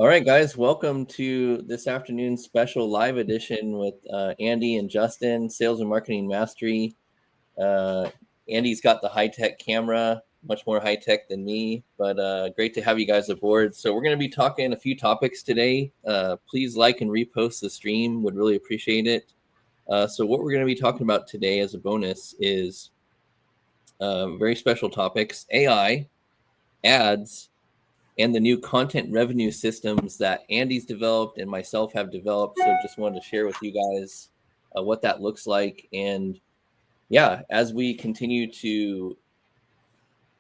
All right, guys, welcome to this afternoon's special live edition with Andy and Justin, Sales and Marketing Mastery. Andy's got the high-tech camera, much more high-tech than me, but great to have you guys aboard. So we're going to be talking a few topics today. Please like and repost the stream. Would really appreciate it. So what we're going to be talking about today as a bonus is very special topics: AI, ads, and the new content revenue systems that Andy's developed and myself have developed. So just wanted to share with you guys what that looks like. And yeah, as we continue to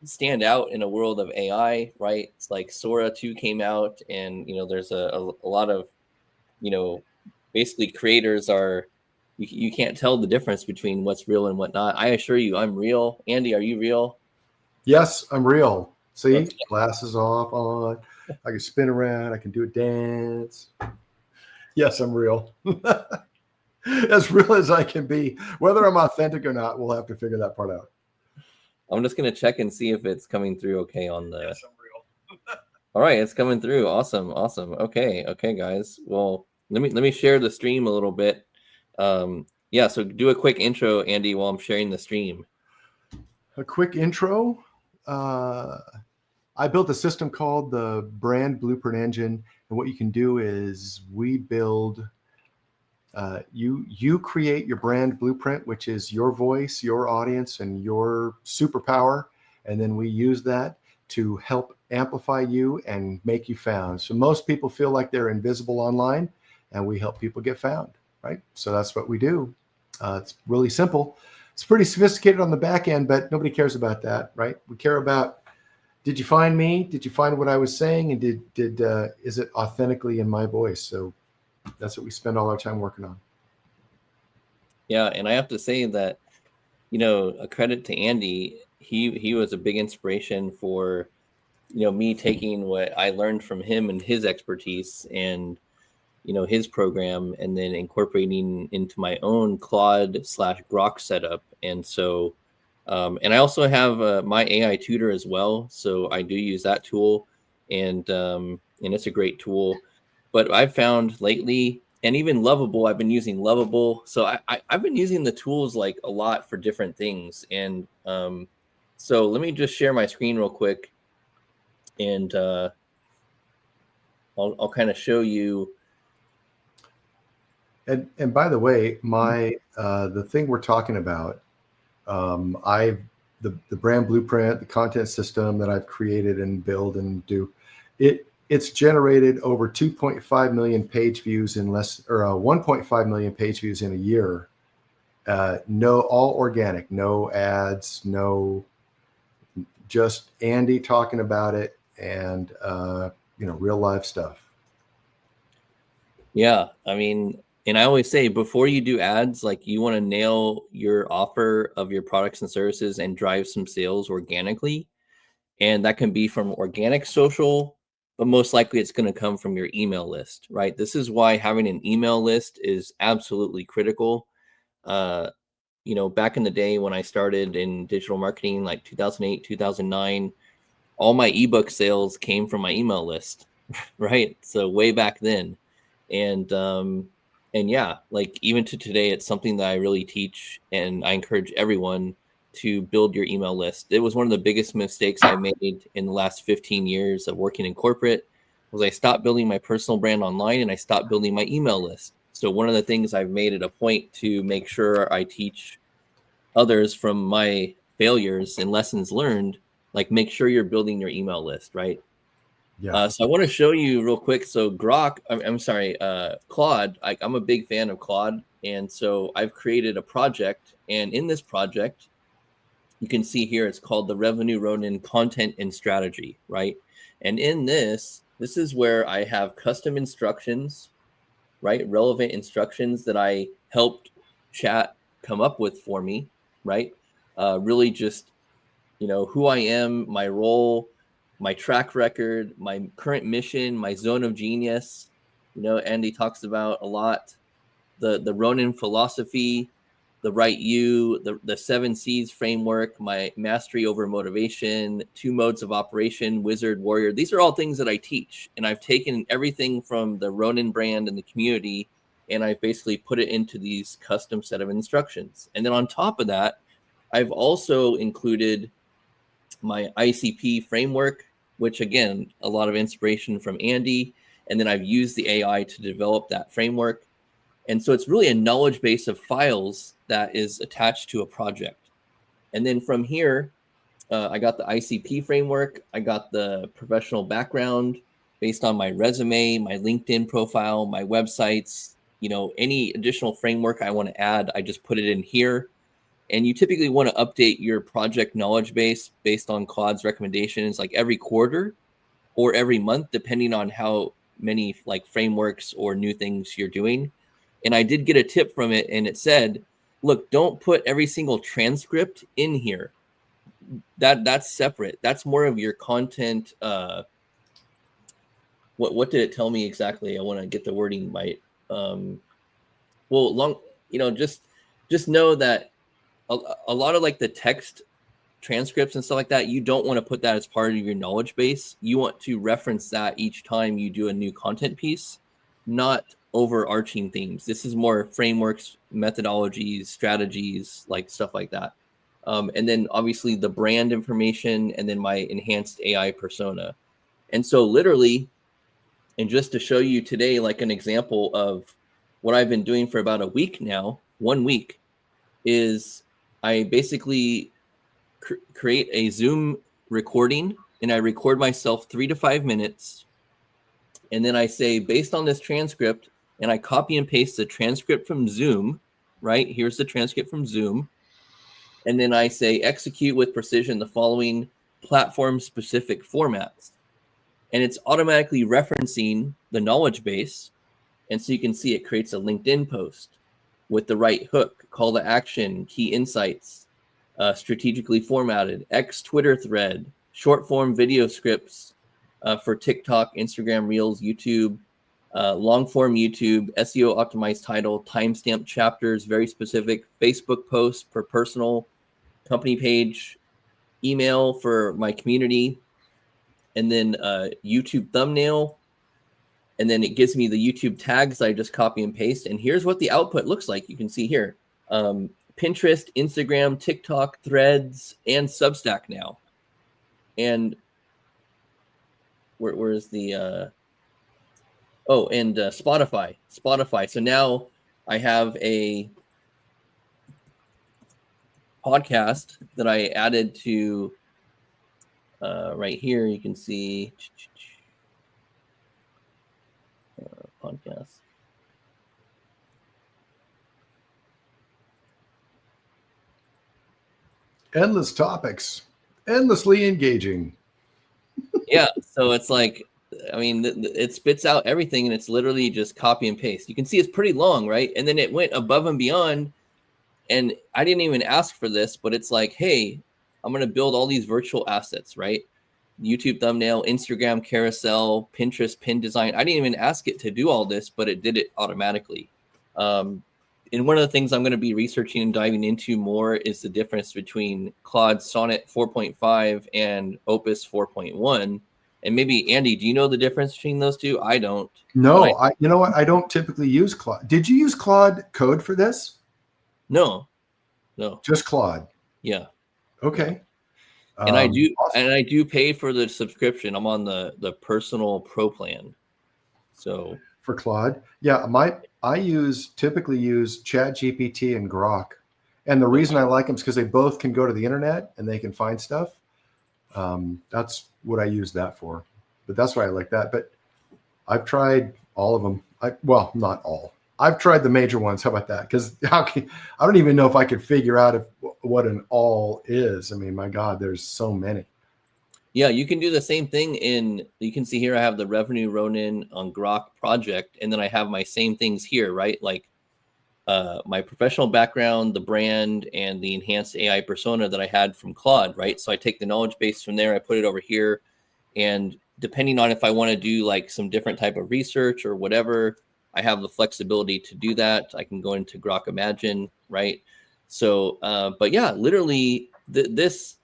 stand out in a world of AI, right? It's like Sora 2 came out, and there's a lot of basically creators are you can't tell the difference between what's real and what not. I assure you, I'm real. Andy, are you real? Yes, I'm real. See, okay. Glasses off, on. I can spin around. I can do a dance. Yes, I'm real. As real as I can be. Whether I'm authentic or not, we'll have to figure that part out. I'm just going to check and see if it's coming through okay on the... Yes, I'm real. All right, it's coming through. Awesome. Okay, guys. Well, let me share the stream a little bit. Yeah, so do a quick intro, Andy, while I'm sharing the stream. A quick intro? I built a system called the Brand Blueprint Engine, and what you can do is we build, you create your brand blueprint, which is your voice, your audience, and your superpower, and then we use that to help amplify you and make you found. So most people feel like they're invisible online, and we help people get found, right? So that's what we do. It's really simple. It's pretty sophisticated on the back end, but nobody cares about that, right? We care about, did you find me? Did you find what I was saying? And is it authentically in my voice? So that's what we spend all our time working on. Yeah, and I have to say that, a credit to Andy. He was a big inspiration for, me taking what I learned from him and his expertise and, his program, and then incorporating into my own Claude / Grok setup. And so, and I also have my AI tutor as well. So I do use that tool, and it's a great tool. But I've found lately, and even Lovable, I've been using Lovable. So I've been using the tools like a lot for different things. And so let me just share my screen real quick, and I'll kind of show you. And by the way, the thing we're talking about, the brand blueprint, the content system that I've created and build and do, it's generated over 2.5 million page views in 1.5 million page views in a year. All organic, no ads, no, just Andy talking about it, and real life stuff. Yeah, I mean, and I always say, before you do ads, like, you want to nail your offer of your products and services and drive some sales organically. And that can be from organic social, but most likely it's going to come from your email list, right? This is why having an email list is absolutely critical. Back in the day when I started in digital marketing, like 2008, 2009, all my ebook sales came from my email list, right? So way back then. And yeah, like, even to today, it's something that I really teach, and I encourage everyone to build your email list. It was one of the biggest mistakes I made in the last 15 years of working in corporate, was I stopped building my personal brand online and I stopped building my email list. So one of the things I've made it a point to make sure I teach others from my failures and lessons learned, like, make sure you're building your email list, right? Yeah. So I want to show you real quick. So Grok, I'm sorry, Claude, I'm a big fan of Claude. And so I've created a project, and in this project, you can see here, it's called the Revenue Ronin Content and Strategy, right? And in this is where I have custom instructions, right? Relevant instructions that I helped chat come up with for me, right? Really just, who I am, my role, my track record, my current mission, my zone of genius. Andy talks about a lot, the Ronin philosophy, the right you, the 7 C's framework, my mastery over motivation, 2 modes of operation, wizard, warrior. These are all things that I teach. And I've taken everything from the Ronin brand and the community, and I've basically put it into these custom set of instructions. And then on top of that, I've also included my ICP framework, which again, a lot of inspiration from Andy. And then I've used the AI to develop that framework. And so it's really a knowledge base of files that is attached to a project. And then from here, I got the ICP framework. I got the professional background based on my resume, my LinkedIn profile, my websites, any additional framework I want to add, I just put it in here. And you typically want to update your project knowledge base based on Claude's recommendations, like every quarter or every month, depending on how many like frameworks or new things you're doing. And I did get a tip from it, and it said, look, don't put every single transcript in here. That's separate. That's more of your content. What did it tell me exactly? I want to get the wording right. Just know that a lot of like the text transcripts and stuff like that, you don't want to put that as part of your knowledge base. You want to reference that each time you do a new content piece, not overarching themes. This is more frameworks, methodologies, strategies, like stuff like that. And then obviously the brand information, and then my enhanced AI persona. And so literally, and just to show you today, like an example of what I've been doing for about a week now, 1 week, is I basically create a Zoom recording, and I record myself 3 to 5 minutes. And then I say, based on this transcript, and I copy and paste the transcript from Zoom, right? Here's the transcript from Zoom. And then I say, execute with precision the following platform-specific formats. And it's automatically referencing the knowledge base. And so you can see it creates a LinkedIn post with the right hook, call to action, key insights, strategically formatted, X Twitter thread, short form video scripts for TikTok, Instagram Reels, YouTube, long form YouTube, SEO optimized title, timestamp chapters, very specific, Facebook posts for personal, company page, email for my community, and then YouTube thumbnail. And then it gives me the YouTube tags I just copy and paste. And here's what the output looks like. You can see here. Pinterest, Instagram, TikTok, Threads, and Substack now. And where's the and Spotify. So now I have a podcast that I added to right here. You can see podcast. Endless topics, endlessly engaging. Yeah, so it's like, I mean, it spits out everything, and it's literally just copy and paste. You can see it's pretty long, right? And then it went above and beyond, and I didn't even ask for this, but it's like, hey, I'm going to build all these virtual assets, right? YouTube thumbnail, Instagram carousel, Pinterest pin design. I didn't even ask it to do all this, but it did it automatically. And one of the things I'm going to be researching and diving into more is the difference between Claude Sonnet 4.5 and Opus 4.1. And maybe, Andy, do you know the difference between those two? I don't. No, you know what? I don't typically use Claude. Did you use Claude Code for this? No. Just Claude. Yeah. Okay. And I do, awesome. And I do pay for the subscription. I'm on the personal pro plan. So for Claude, yeah, I typically use ChatGPT and Grok, and the reason I like them is because they both can go to the internet and they can find stuff. That's what I use that for. But that's why I like that. But I've tried all of them. Well, not all. I've tried the major ones. How about that? Because I don't even know if I could figure out what an all is. I mean, my God, there's so many. Yeah, you can do the same thing you can see here, I have the Revenue Ronin on Grok project, and then I have my same things here, right? Like my professional background, the brand, and the enhanced AI persona that I had from Claude, right? So I take the knowledge base from there, I put it over here, and depending on if I want to do like some different type of research or whatever, I have the flexibility to do that. I can go into Grok Imagine, right? So, but yeah, literally this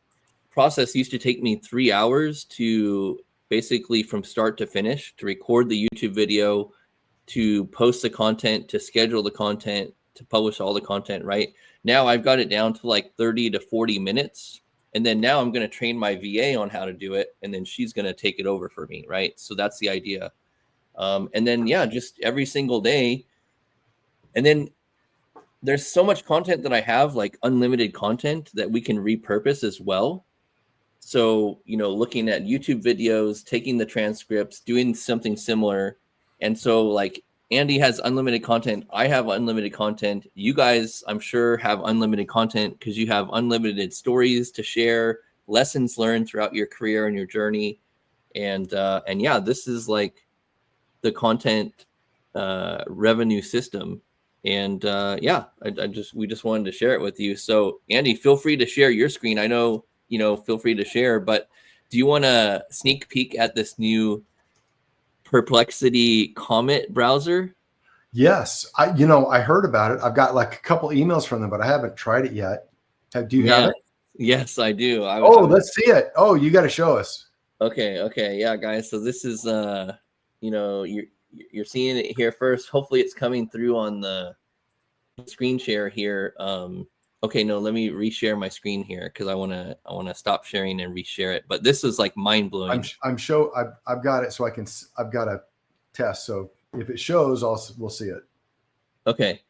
process used to take me 3 hours to basically from start to finish, to record the YouTube video, to post the content, to schedule the content, to publish all the content, right? Now I've got it down to like 30 to 40 minutes. And then now I'm going to train my VA on how to do it. And then she's going to take it over for me, right? So that's the idea. And then, yeah, just every single day. And then there's so much content that I have, like unlimited content that we can repurpose as well. So, looking at YouTube videos, taking the transcripts, doing something similar. And so like Andy has unlimited content. I have unlimited content. You guys, I'm sure, have unlimited content because you have unlimited stories to share, lessons learned throughout your career and your journey. And yeah, this is like the content revenue system. And yeah, we just wanted to share it with you. So Andy, feel free to share your screen. I know, feel free to share, but do you want to sneak peek at this new Perplexity Comet browser? Yes. I heard about it. I've got like a couple emails from them, but I haven't tried it yet. Do you have it? Yes, I do. Let's see it. Oh, you got to show us. Okay. Yeah, guys. So this is, you're seeing it here first. Hopefully it's coming through on the screen share here. Okay, no, let me reshare my screen here because I want to stop sharing and reshare it. But this is like mind blowing. I've got it, so I've got a test. So if it shows, we'll see it. Okay,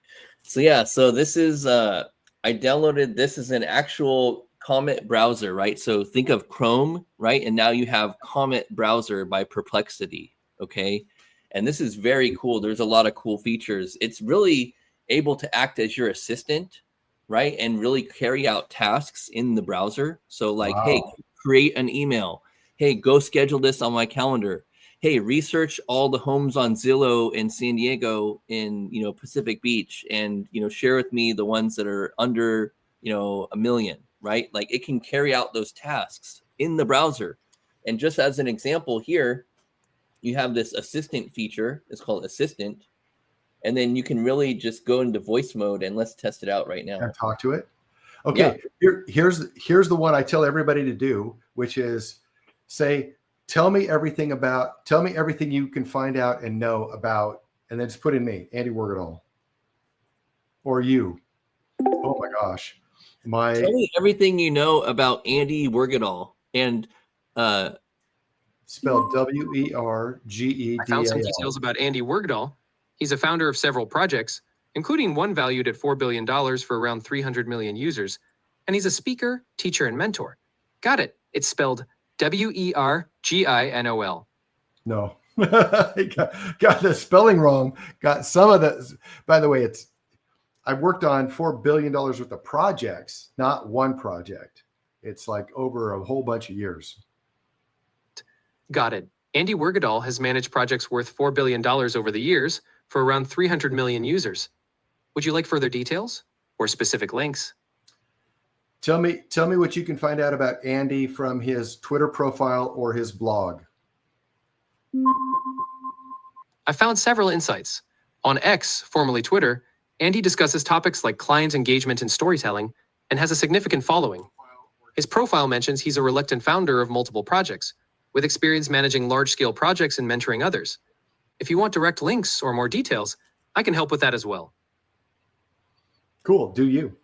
so yeah, so this is I downloaded this as an actual Comet browser, right? So think of Chrome, right? And now you have Comet browser by Perplexity. Okay, and this is very cool. There's a lot of cool features. It's really able to act as your assistant, right? And really carry out tasks in the browser. So like, wow. Hey, create an email. Hey, go schedule this on my calendar. Hey, research all the homes on Zillow in San Diego in, Pacific Beach and, share with me the ones that are under, $1 million, right? Like it can carry out those tasks in the browser. And just as an example here, you have this assistant feature. It's called Assistant. And then you can really just go into voice mode and let's test it out right now. And talk to it. Okay. Yeah. Here's the one I tell everybody to do, which is say, tell me everything you can find out and know about, and then just put in me, Andy Worgino, or you. Oh my gosh. Tell me everything you know about Andy Worgino and spelled Wergedal. I found some details about Andy Worgino. He's a founder of several projects, including one valued at $4 billion for around 300 million users. And he's a speaker, teacher, and mentor. Got it. It's spelled Wergino. No, got the spelling wrong. Got some of the, by the way, I've worked on $4 billion worth of projects, not one project. It's like over a whole bunch of years. Got it. Andy Worgino has managed projects worth $4 billion over the years for around 300 million users. Would you like further details or specific links? Tell me what you can find out about Andy from his Twitter profile or his blog. I found several insights. On X, formerly Twitter, Andy discusses topics like client engagement and storytelling and has a significant following. His profile mentions he's a reluctant founder of multiple projects, with experience managing large-scale projects and mentoring others. If you want direct links or more details, I can help with that as well. Cool. Do you?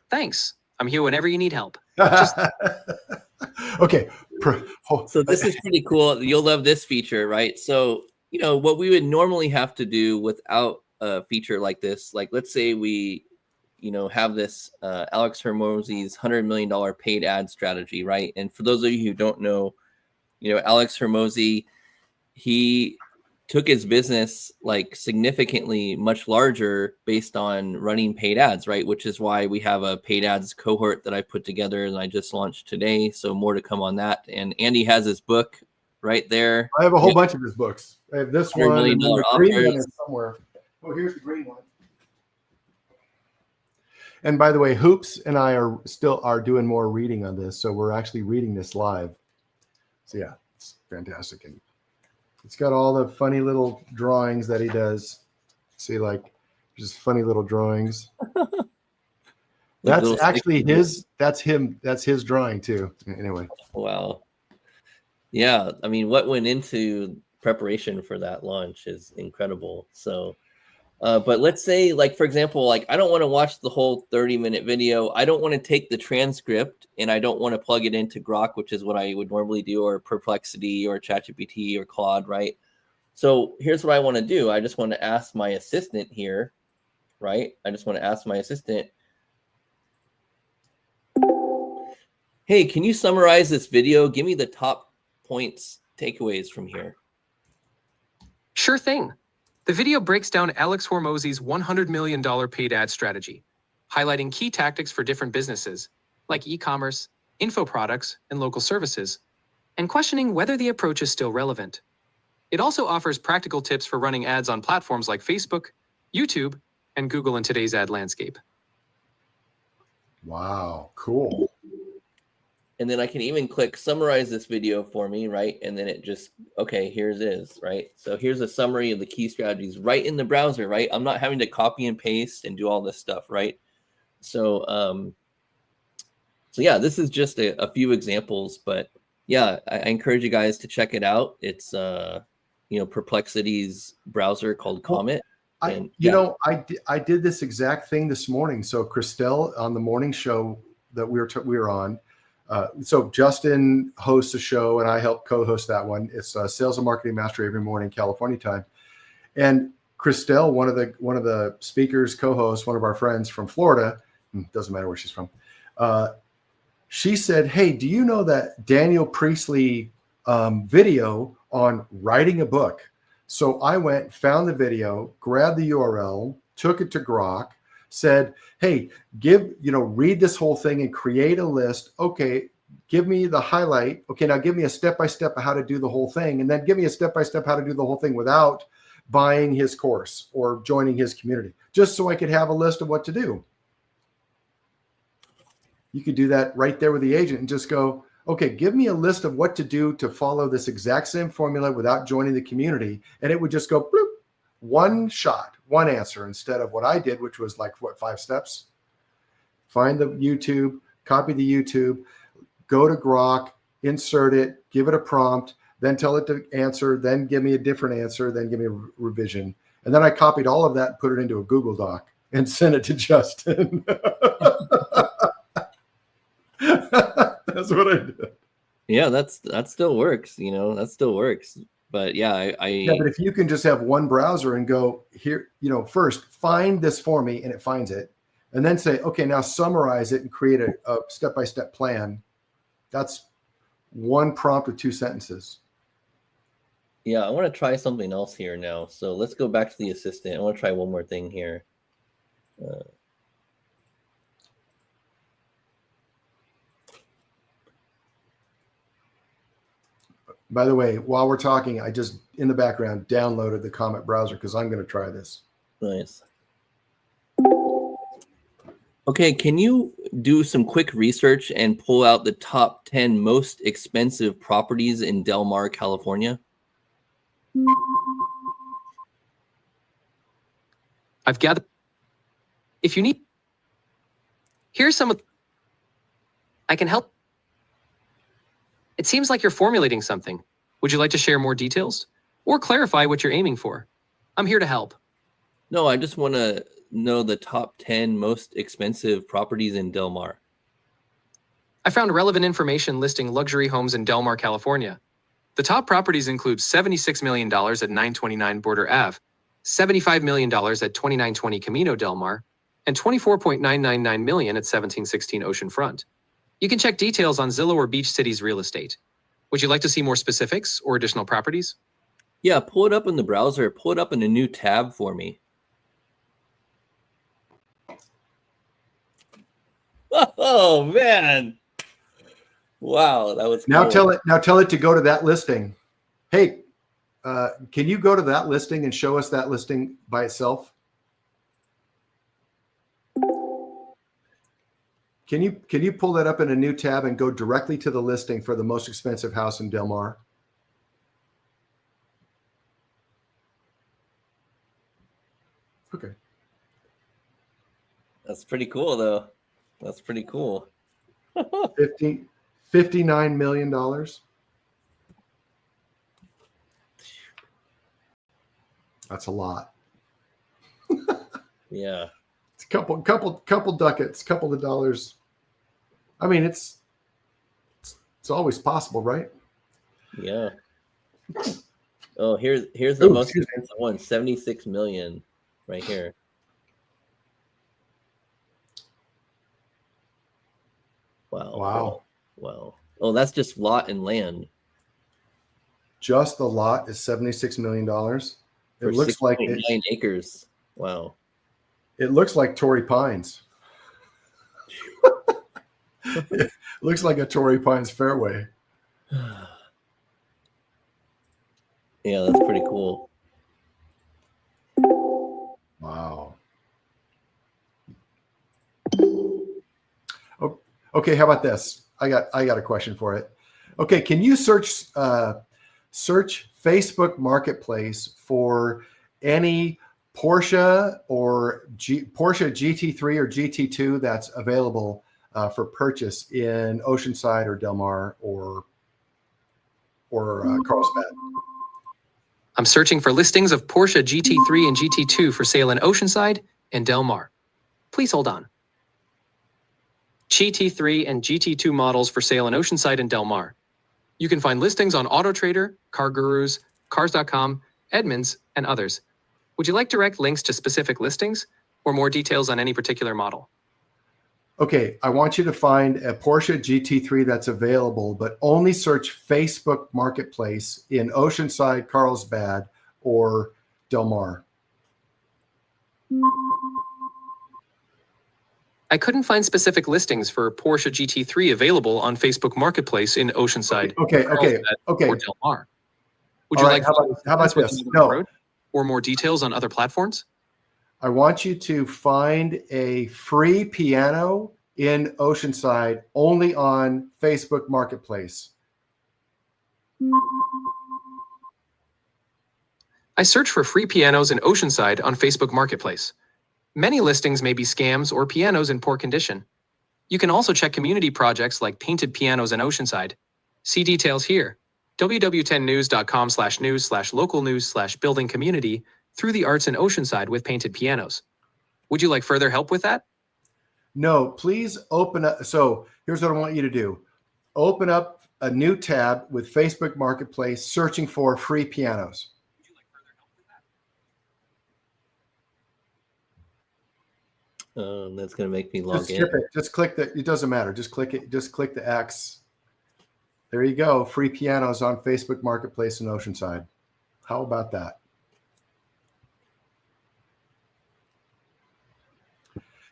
Thanks. I'm here whenever you need help. Okay. So this is pretty cool. You'll love this feature, right? So, what we would normally have to do without a feature like this, like let's say we, have this Alex Hormozi's $100 million paid ad strategy, right? And for those of you who don't know, Alex Hormozi, he took his business like significantly much larger based on running paid ads, right? Which is why we have a paid ads cohort that I put together and I just launched today. So more to come on that. And Andy has his book right there. I have a whole bunch of his books. I have this one, and the green one is somewhere. Oh, here's the green one. And by the way, Hoops and I are doing more reading on this. So we're actually reading this live. So yeah, it's fantastic. And it's got all the funny little drawings that he does. See, like just funny little drawings. Like That's little actually stickers. that's him. That's his drawing too. Anyway. Wow. Yeah. I mean, what went into preparation for that launch is incredible. So, but let's say, like, for example, like I don't want to watch the whole 30-minute video. I don't want to take the transcript and I don't want to plug it into Grok, which is what I would normally do, or Perplexity or ChatGPT or Claude, right? So here's what I want to do. I just want to ask my assistant here, right? I just want to ask my assistant, hey, can you summarize this video? Give me the top points, takeaways from here. Sure thing. The video breaks down Alex Hormozy's $100 million paid ad strategy, highlighting key tactics for different businesses, like e-commerce, info products, and local services, and questioning whether the approach is still relevant. It also offers practical tips for running ads on platforms like Facebook, YouTube, and Google in today's ad landscape. Wow, cool. And then I can even click summarize this video for me, right? And then it just, okay, here's it is, right? So here's a summary of the key strategies right in the browser, right? I'm not having to copy and paste and do all this stuff, right? So, so yeah, this is just a few examples, but yeah, I encourage you guys to check it out. It's, Perplexity's browser called Comet. And I did this exact thing this morning. So Christelle on the morning show that we were on. So Justin hosts a show and I help co-host that one. It's Sales and Marketing Mastery every morning, California time. And Christelle, one of the speakers, co-hosts, one of our friends from Florida, doesn't matter where she's from. She said, hey, do you know that Daniel Priestley video on writing a book? So I went, found the video, grabbed the URL, took it to Grok, said, hey, read this whole thing and create a list. Okay, give me the highlight. Okay, now give me a step-by-step of how to do the whole thing. And then give me a step-by-step how to do the whole thing without buying his course or joining his community, just so I could have a list of what to do. You could do that right there with the agent and just go, okay, give me a list of what to do to follow this exact same formula without joining the community. And it would just go, bloop, one shot, one answer, instead of what I did, which was like, 5 steps? Find the YouTube, copy the YouTube, go to Grok, insert it, give it a prompt, then tell it to answer, then give me a different answer, then give me a revision. And then I copied all of that and put it into a Google Doc and sent it to Justin. That's what I did. yeah, that still works. That still works. But yeah, yeah, but if you can just have one browser and go here, first find this for me and it finds it, and then say, okay, now summarize it and create a step-by-step plan. That's one prompt with 2 sentences. Yeah, I want to try something else here now. So let's go back to the assistant. I want to try one more thing here. By the way, while we're talking, I just, in the background, downloaded the Comet browser because I'm going to try this. Nice. Okay, can you do some quick research and pull out the top 10 most expensive properties in Del Mar, California? I've gathered. If you need, here's some of. I can help. It seems like you're formulating something. Would you like to share more details or clarify what you're aiming for? I'm here to help. No, I just want to know the top 10 most expensive properties in Del Mar. I found relevant information listing luxury homes in Del Mar, California. The top properties include $76 million at 929 Border Ave, $75 million at 2920 Camino Del Mar, and $24.999 million at 1716 Ocean Front. You can check details on Zillow or Beach Cities Real Estate. Would you like to see more specifics or additional properties? Yeah, pull it up in the browser. Pull it up in a new tab for me. Oh, man. Wow, that was Now cool. tell it to go to that listing. Hey, can you go to that listing and show us that listing by itself? Can you pull that up in a new tab and go directly to the listing for the most expensive house in Del Mar? Okay. That's pretty cool, though. That's pretty cool. $59 million. That's a lot. Yeah. It's a couple ducats, couple of dollars. I mean, it's always possible, right? Yeah. Oh, here's the most expensive one, 76 million right here. Wow. Oh, that's just lot and land. Just the lot is $76 million. For it looks like 9 acres. Wow. It looks like Torrey Pines. It looks like a Torrey Pines fairway. Yeah, that's pretty cool. Wow. Oh, okay, how about this? I got a question for it. Okay, can you search Facebook Marketplace for any Porsche or Porsche GT3 or GT2 that's available for purchase in Oceanside or Del Mar or Carlsbad? I'm searching for listings of Porsche GT3 and GT2 for sale in Oceanside and Del Mar. Please hold on. GT3 and GT2 models for sale in Oceanside and Del Mar. You can find listings on AutoTrader, Car Gurus, Cars.com, Edmunds, and others. Would you like direct links to specific listings or more details on any particular model? Okay, I want you to find a Porsche GT3 that's available, but only search Facebook Marketplace in Oceanside, Carlsbad, or Del Mar. I couldn't find specific listings for Porsche GT3 available on Facebook Marketplace in Oceanside, Okay. or Del Mar. Would you All like right, how about this? No. Or more details on other platforms? I want you to find a free piano in Oceanside only on Facebook Marketplace. I search for free pianos in Oceanside on Facebook Marketplace. Many listings may be scams or pianos in poor condition. You can also check community projects like Painted Pianos in Oceanside. See details here. www.10news.com/news/local news/building community through the arts in Oceanside with Painted Pianos. Would you like further help with that? No, please open up. So here's what I want you to do. Open up a new tab with Facebook Marketplace, searching for free pianos. Would you like further help with that? That's going to make me log in. Skip it. Just click the, it doesn't matter. Just click it. Just click the X. There you go. Free pianos on Facebook Marketplace in Oceanside. How about that?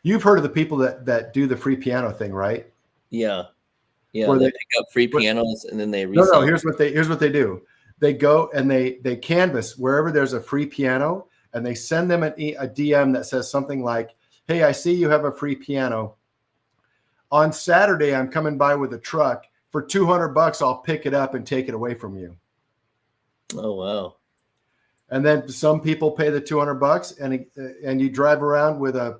You've heard of the people that do the free piano thing, right? Yeah. Yeah. Where they pick up free pianos and then they resell. No, here's what they do. They go and they canvas wherever there's a free piano, and they send them a DM that says something like, "Hey, I see you have a free piano. On Saturday, I'm coming by with a truck. For $200, I'll pick it up and take it away from you." Oh, wow. And then some people pay the $200 and you drive around with a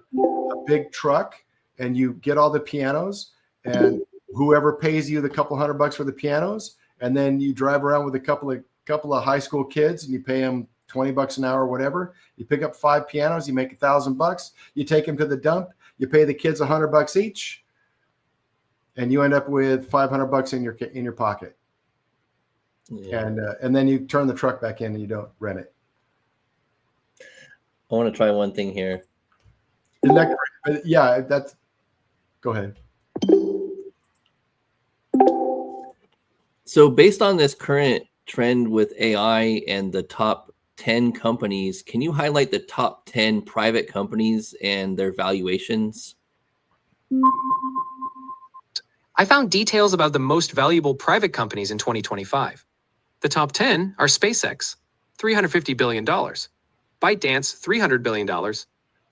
big truck and you get all the pianos, and whoever pays you the couple $100 for the pianos, and then you drive around with a couple of high school kids and you pay them $20 an hour or whatever. You pick up 5 pianos, you make $1,000. You take them to the dump, you pay the kids $100 each, and you end up with $500 in your pocket. Yeah. And then you turn the truck back in and you don't rent it. I want to try one thing here. Isn't that great? Yeah, that's. Go ahead. So based on this current trend with AI and the top 10 companies, can you highlight the top 10 private companies and their valuations? I found details about the most valuable private companies in 2025. The top 10 are SpaceX, $350 billion, ByteDance, $300 billion, OpenAI,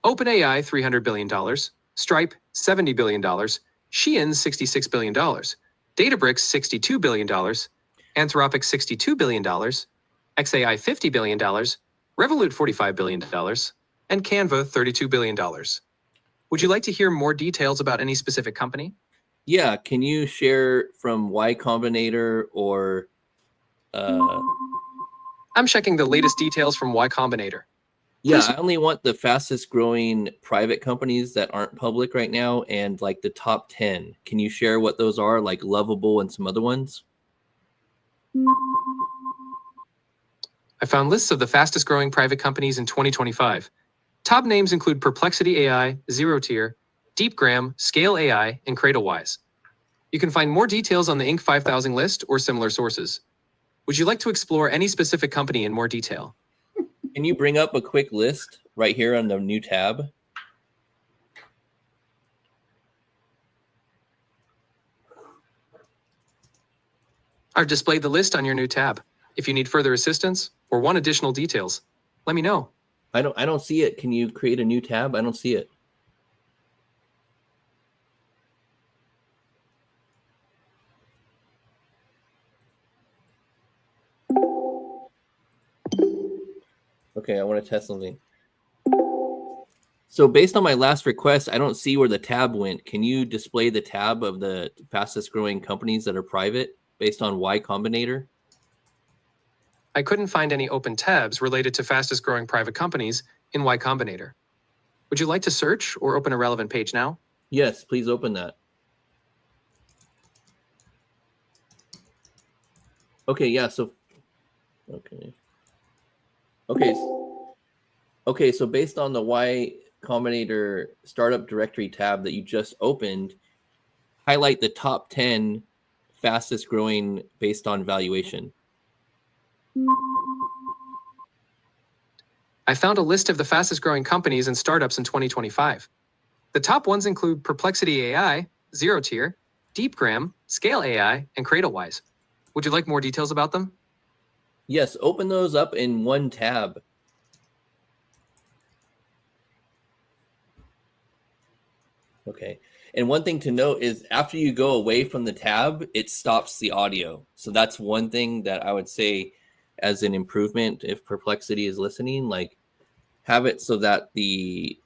$300 billion, Stripe, $70 billion, Shein, $66 billion, Databricks, $62 billion, Anthropic, $62 billion, XAI, $50 billion, Revolut, $45 billion, and Canva, $32 billion. Would you like to hear more details about any specific company? Yeah, can you share from Y Combinator or I'm checking the latest details from Y Combinator. yeah, Please- I only want the fastest growing private companies that aren't public right now and like the top 10. Can you share what those are, like Lovable and some other ones? I found lists of the fastest growing private companies in 2025. Top names include Perplexity AI, Zero Tier, DeepGram, Scale AI, and CradleWise. You can find more details on the Inc. 5000 list or similar sources. Would you like to explore any specific company in more detail? Can you bring up a quick list right here on the new tab? I've displayed the list on your new tab. If you need further assistance or want additional details, let me know. I don't see it. Can you create a new tab? I don't see it. Okay, I want to test something. So based on my last request, I don't see where the tab went. Can you display the tab of the fastest growing companies that are private based on Y Combinator? I couldn't find any open tabs related to fastest growing private companies in Y Combinator. Would you like to search or open a relevant page now? Yes, please open that. Okay, yeah, so Okay, so based on the Y Combinator startup directory tab that you just opened, highlight the top 10 fastest growing based on valuation. I found a list of the fastest growing companies and startups in 2025. The top ones include Perplexity AI, Zero Tier, DeepGram, Scale AI, and CradleWise. Would you like more details about them? Yes, open those up in one tab. Okay. And one thing to note is after you go away from the tab, it stops the audio. So that's one thing that I would say as an improvement if Perplexity is listening, like have it so that the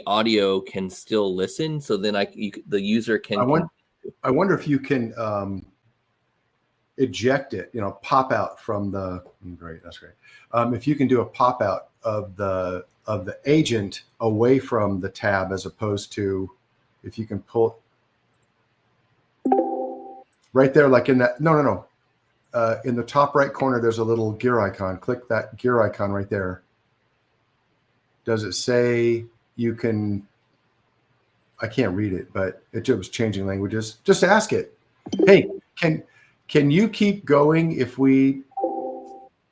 audio can still listen. So then the user can. I wonder if you can eject it, pop out from the. Great, that's great. If you can do a pop out of the agent away from the tab, as opposed to if you can pull right there, like in that. No. In the top right corner, there's a little gear icon. Click that gear icon right there. Does it say you can? I can't read it, but it was changing languages. Just ask it. Hey, can you keep going if we?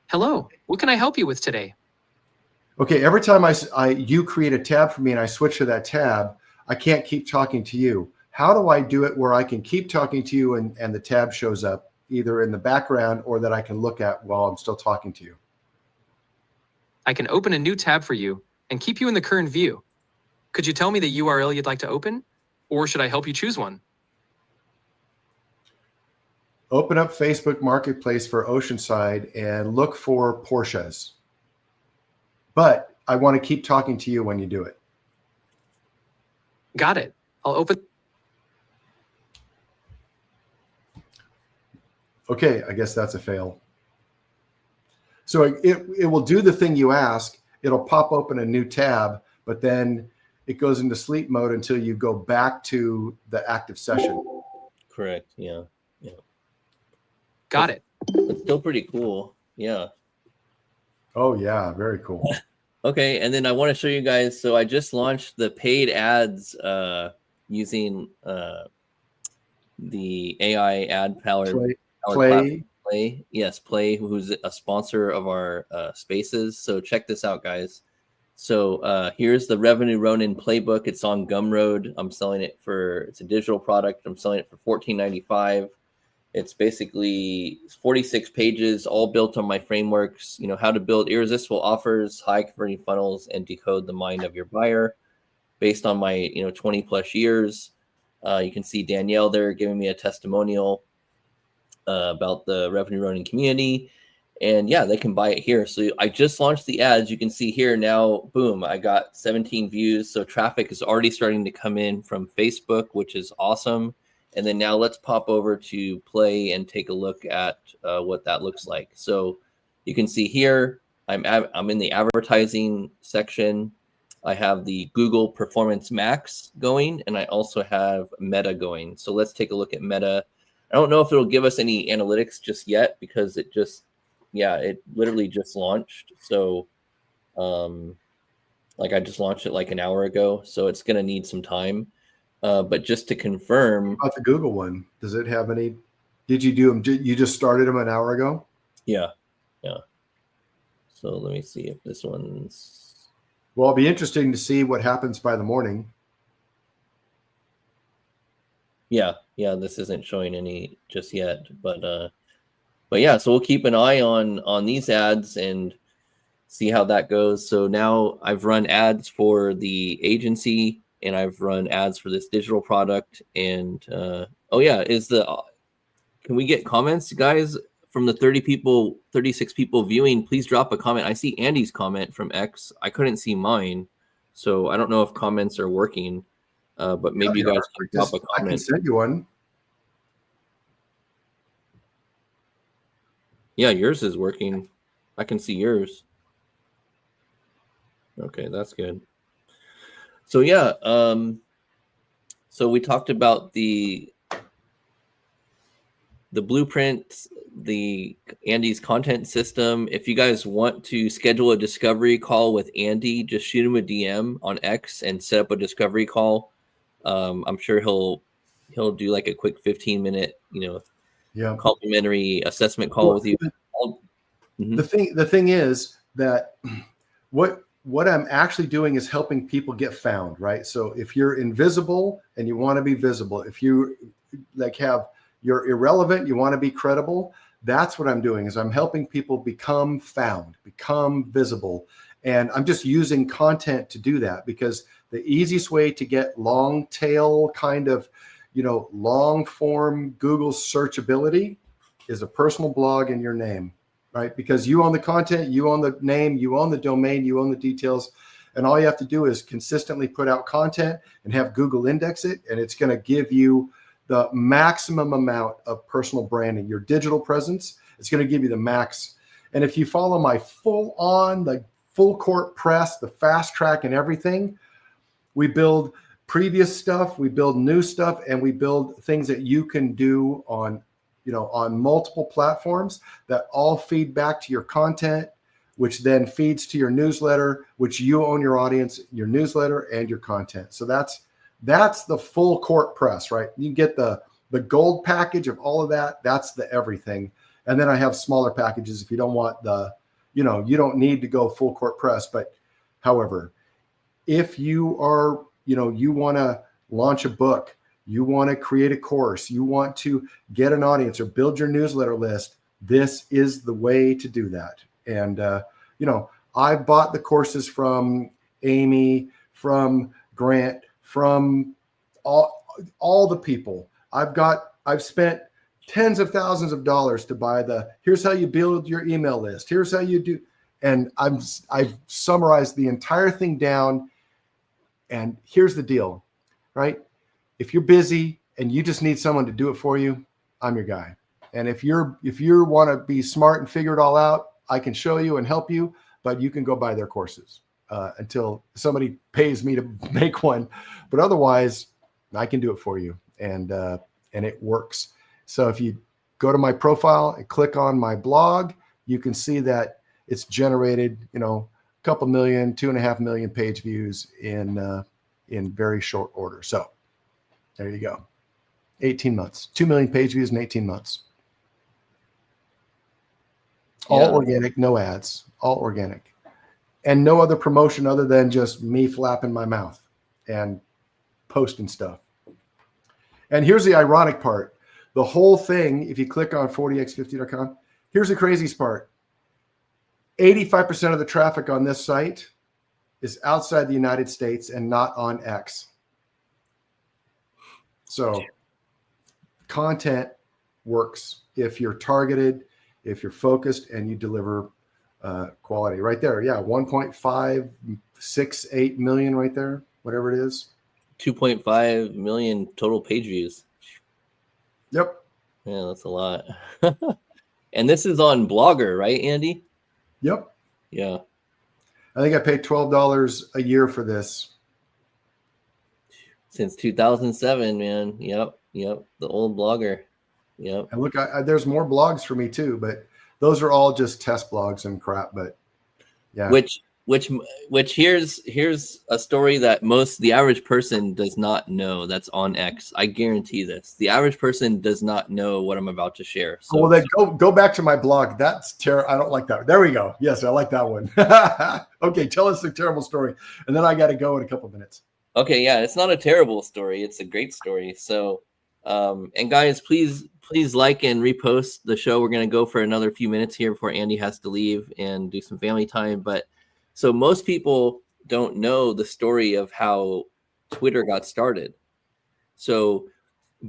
Hello, what can I help you with today? Okay, every time you create a tab for me and I switch to that tab, I can't keep talking to you. How do I do it where I can keep talking to you and the tab shows up either in the background or that I can look at while I'm still talking to you? I can open a new tab for you and keep you in the current view. Could you tell me the URL you'd like to open? Or should I help you choose one? Open up Facebook Marketplace for Oceanside and look for Porsches. But I want to keep talking to you when you do it. Got it. I'll open. Okay, I guess that's a fail. So it will do the thing you ask. It'll pop open a new tab, but then it goes into sleep mode until you go back to the active session. Correct. Yeah. Got it. It's still pretty cool. Yeah. Oh yeah, very cool. Okay, and then I want to show you guys. So I just launched the paid ads using the AI ad powered Play. Play. Yes, Play, who's a sponsor of our spaces. So check this out, guys. So here's the Revenue Ronin playbook. It's on Gumroad. I'm selling it it's a digital product. I'm selling it for $14.95. It's basically 46 pages, all built on my frameworks, how to build irresistible offers, high converting funnels, and decode the mind of your buyer based on my, 20 plus years. You can see Danielle there giving me a testimonial about the Revenue Running community. And yeah, they can buy it here. So I just launched the ads. You can see here now, boom, I got 17 views. So traffic is already starting to come in from Facebook, which is awesome. And then now let's pop over to Play and take a look at what that looks like. So you can see here, I'm in the advertising section. I have the Google Performance Max going, and I also have Meta going. So let's take a look at Meta. I don't know if it'll give us any analytics just yet because it just, yeah, it literally just launched. So like I just launched it like an hour ago. So it's going to need some time. But just to confirm. What about the Google one? Does it have any? Did you do them? You just started them an hour ago? Yeah. Yeah. So let me see if this one's. Well, it'll be interesting to see what happens by the morning. Yeah. Yeah. This isn't showing any just yet, but yeah, so we'll keep an eye on these ads and see how that goes. So now I've run ads for the agency and I've run ads for this digital product. And oh yeah, can we get comments, guys, from the 36 people viewing? Please drop a comment. I see Andy's comment from X. I couldn't see mine, so I don't know if comments are working. But maybe you guys can drop a comment. I can send you one. Yeah, yours is working. I can see yours. Okay, that's good. So yeah, so we talked about the blueprint, the Andy's content system. If you guys want to schedule a discovery call with Andy, just shoot him a DM on X and set up a discovery call. I'm sure he'll do like a quick 15-minute, complimentary assessment call with you. The thing is that what I'm actually doing is helping people get found, right? So if you're invisible and you want to be visible, if you you're irrelevant, you want to be credible, that's what I'm doing is I'm helping people become found, become visible. And I'm just using content to do that because the easiest way to get long tail kind of, long form Google searchability is a personal blog in your name, right? Because you own the content, you own the name, you own the domain, you own the details. And all you have to do is consistently put out content and have Google index it. And it's going to give you the maximum amount of personal branding, your digital presence. It's going to give you the max. And if you follow my the full court press, the fast track and everything, we build previous stuff, we build new stuff, and we build things that you can do on multiple platforms that all feed back to your content, which then feeds to your newsletter, which you own your audience, your newsletter, and your content. So that's the full court press, right? You get the gold package of all of that. That's the everything. And then I have smaller packages if you don't want you don't need to go full court press. But however, if you are, you want to launch a book, you want to create a course, you want to get an audience or build your newsletter list, this is the way to do that. And, I've bought the courses from Amy, from Grant, from all the people. I've spent tens of thousands of dollars to buy here's how you build your email list. Here's how you do. And I've summarized the entire thing down. And here's the deal, right? If you're busy and you just need someone to do it for you, I'm your guy. And if you want to be smart and figure it all out, I can show you and help you, but you can go buy their courses until somebody pays me to make one. But otherwise, I can do it for you. And it works. So if you go to my profile and click on my blog, you can see that it's generated, a couple million, 2.5 million page views in very short order. So there you go. 18 months, 2 million page views in 18 months. All organic, no ads, all organic. And no other promotion other than just me flapping my mouth and posting stuff. And here's the ironic part. The whole thing, if you click on 40x50.com, here's the craziest part. 85% of the traffic on this site is outside the United States and not on X. So content works if you're targeted, if you're focused and you deliver quality. Right there, yeah, 1.568 million right there, whatever it is. 2.5 million total page views. Yep. Yeah, that's a lot. And this is on Blogger, right, Andy? Yep. Yeah. I think I paid $12 a year for this. Since 2007, man. Yep. The old Blogger. Yep. And look, there's more blogs for me too, but those are all just test blogs and crap. But yeah. Which here's a story that the average person does not know that's on X. I guarantee this. The average person does not know what I'm about to share. So well, then go back to my blog. That's terrible. I don't like that. There we go. Yes, I like that one. Okay, tell us the terrible story, and then I got to go in a couple of minutes. Okay, yeah, it's not a terrible story. It's a great story. So, and guys, please like and repost the show. We're gonna go for another few minutes here before Andy has to leave and do some family time, but. So most people don't know the story of how Twitter got started. So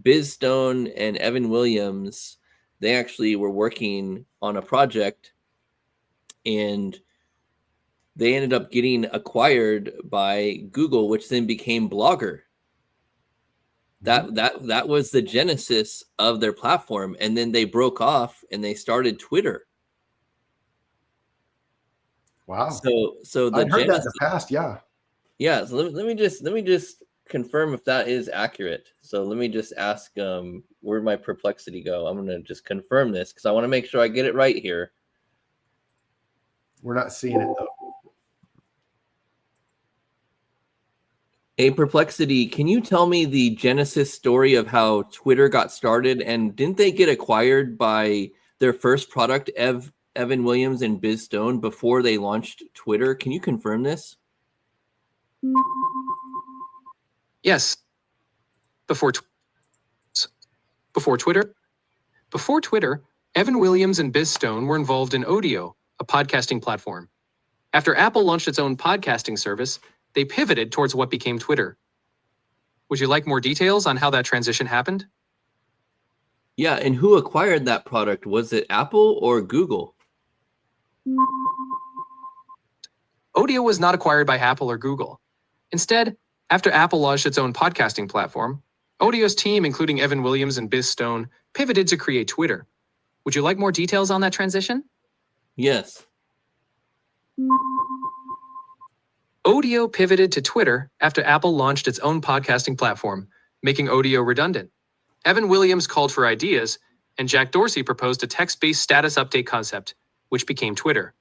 Biz Stone and Evan Williams, they actually were working on a project and they ended up getting acquired by Google, which then became Blogger. That was the genesis of their platform. And then they broke off and they started Twitter. Wow. So the I've heard that in the past. Yeah. Yeah. So let me just confirm if that is accurate. So let me just ask, where'd my Perplexity go? I'm going to just confirm this because I want to make sure I get it right here. We're not seeing it though. Hey, Perplexity, can you tell me the genesis story of how Twitter got started? And didn't they get acquired by their first product, Evan Williams and Biz Stone, before they launched Twitter? Can you confirm this? Yes. Before Twitter, Evan Williams and Biz Stone were involved in Audio, a podcasting platform. After Apple launched its own podcasting service, they pivoted towards what became Twitter. Would you like more details on how that transition happened? Yeah, and who acquired that product? Was it Apple or Google? Audio was not acquired by Apple or Google. Instead, after Apple launched its own podcasting platform, Audio's team, including Evan Williams and Biz Stone, pivoted to create Twitter. Would you like more details on that transition? Yes. Audio pivoted to Twitter after Apple launched its own podcasting platform, making Audio redundant. Evan Williams called for ideas, and Jack Dorsey proposed a text-based status update concept, which became Twitter.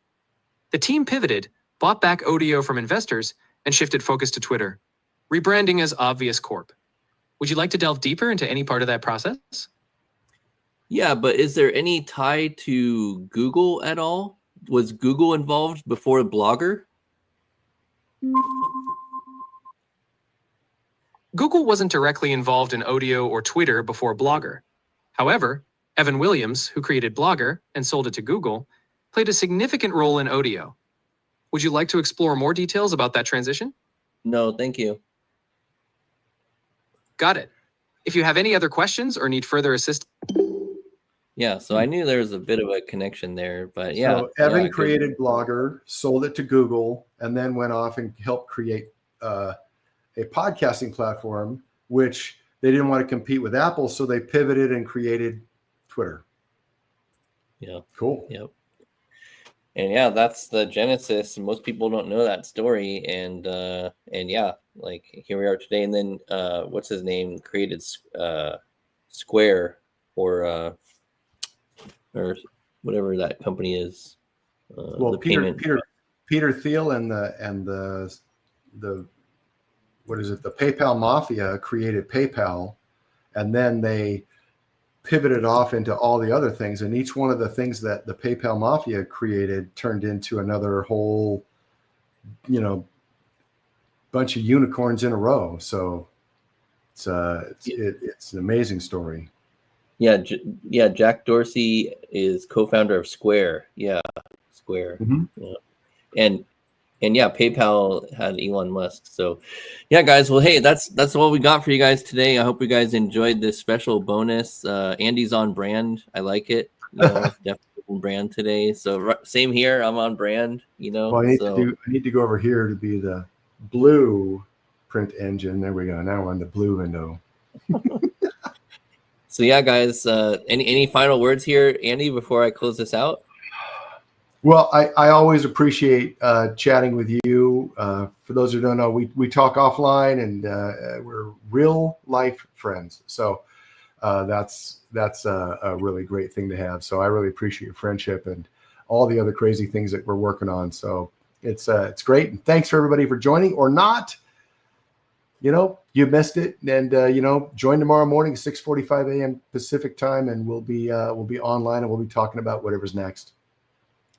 The team pivoted, bought back Audio from investors, and shifted focus to Twitter, rebranding as Obvious Corp. Would you like to delve deeper into any part of that process? Yeah, but is there any tie to Google at all? Was Google involved before Blogger? Google wasn't directly involved in Audio or Twitter before Blogger. However, Evan Williams, who created Blogger and sold it to Google, played a significant role in Audio. Would you like to explore more details about that transition? No, thank you. Got it. If you have any other questions or need further assistance. Yeah, so I knew there was a bit of a connection there, but yeah. So Evan created Blogger, sold it to Google, and then went off and helped create a podcasting platform, which they didn't want to compete with Apple, so they pivoted and created Twitter. Yeah. Cool. Yep. And yeah, that's the genesis. Most people don't know that story, and yeah, like here we are today. And then what's his name created Square or whatever that company is. Well, Peter Thiel and the what is it? The PayPal Mafia created PayPal, and then they pivoted off into all the other things. And each one of the things that the PayPal Mafia created turned into another whole, bunch of unicorns in a row. So it's an amazing story. Yeah. Jack Dorsey is co-founder of Square. Yeah. Square. Mm-hmm. Yeah. And yeah, PayPal had Elon Musk. So yeah, guys, well, hey, that's all we got for you guys today. I hope you guys enjoyed this special bonus. Andy's on brand. I like it. Definitely on brand today. So same here. I'm on brand, you know. Well, I need to go over here to be the blue print engine. There we go. Now we're on the blue window. So yeah, guys, any final words here, Andy, before I close this out? Well, I always appreciate chatting with you. For those who don't know, we talk offline, and we're real life friends. So that's a really great thing to have. So I really appreciate your friendship and all the other crazy things that we're working on. So it's great. And thanks for everybody for joining or not. You know, you missed it, and you know, join tomorrow morning, 6:45 a.m. Pacific time, and we'll be online, and we'll be talking about whatever's next.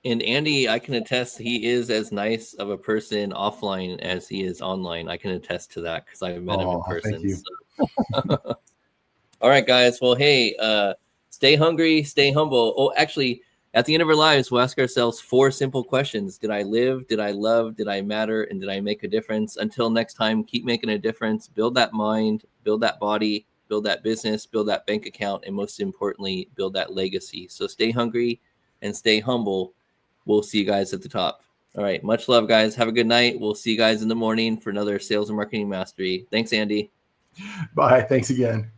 And Andy, I can attest he is as nice of a person offline as he is online. I can attest to that because I've met him in person. Thank you. So. All right, guys. Well, hey, stay hungry, stay humble. Oh, actually, at the end of our lives, we'll ask ourselves 4 simple questions. Did I live? Did I love? Did I matter? And did I make a difference? Until next time, keep making a difference. Build that mind, build that body, build that business, build that bank account, and most importantly, build that legacy. So stay hungry and stay humble. We'll see you guys at the top. All right. Much love, guys. Have a good night. We'll see you guys in the morning for another Sales and Marketing Mastery. Thanks, Andy. Bye. Thanks again.